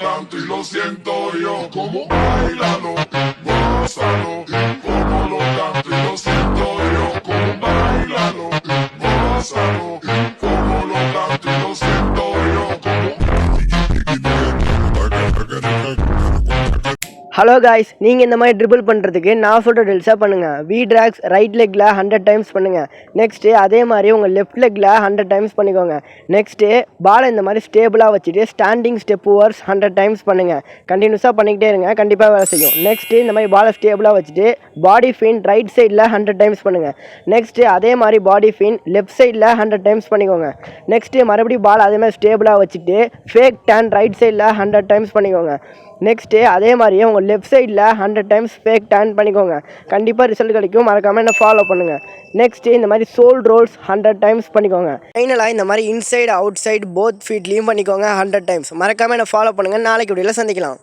Tanto y lo siento yo, como bailalo, gózalo, como lo canto y lo siento yo, como bailalo, gózalo, como lo canto y lo siento yo, como hello guys, நீங்கள் இந்த மாதிரி triple பண்ணுறதுக்கு நான் சொல்கிற ட்ரில்ஸாக பண்ணுங்கள். வீட்ராக்ஸ் right லெக்கில் 100 times பண்ணுங்கள். Next அதே மாதிரி உங்கள் லெஃப்ட் லெக்கில் 100 டைம்ஸ் பண்ணிக்கோங்க. நெக்ஸ்ட்டு பாலை இந்த மாதிரி ஸ்டேபிளாக வச்சுட்டு ஸ்டாண்டிங் ஸ்டெப் ஓவர்ஸ் 100 டைம்ஸ் பண்ணுங்கள். கண்டினியூஸாக பண்ணிக்கிட்டே இருங்க, கண்டிப்பாக வேலை செய்யும். நெக்ஸ்ட்டு இந்த மாதிரி பாலை ஸ்டேபிளாக வச்சுட்டு பாடி ஃபீன் ரைட் சைடில் 100 டைம்ஸ் பண்ணுங்கள். நெக்ஸ்ட்டு அதே மாதிரி பாடி ஃபீன் லெஃப்ட் சைடில் 100 டைம்ஸ் பண்ணிக்கோங்க. நெக்ஸ்ட்டு மறுபடியும் பால் அதே மாதிரி ஸ்டேபிளாக வச்சுட்டு ஃபேக் டேன் ரைட் சைடில் 100 டைம்ஸ் பண்ணிக்கோங்க. நெக்ஸ்ட்டு அதே மாதிரியே உங்கள் லெஃப்ட் சைடில் 100 டைம்ஸ் ஃபேக் டர்ன் பண்ணிக்கோங்க. கண்டிப்பாக ரிசல்ட் கிடைக்கும், மறக்காமல் என்ன ஃபாலோ பண்ணுங்கள். நெக்ஸ்ட்டு இந்த மாதிரி சோல் ரோல்ஸ் 100 டைம்ஸ் பண்ணிக்கோங்க. ஃபைனலாக இந்த மாதிரி இன்சைடு அவுட் சைடு போத் ஃபீட்லேயும் பண்ணிக்கோங்க 100 டைம்ஸ். மறக்காமல் என்ன ஃபாலோ பண்ணுங்கள். நாளைக்கு வீடியோவில் சந்திக்கலாம்.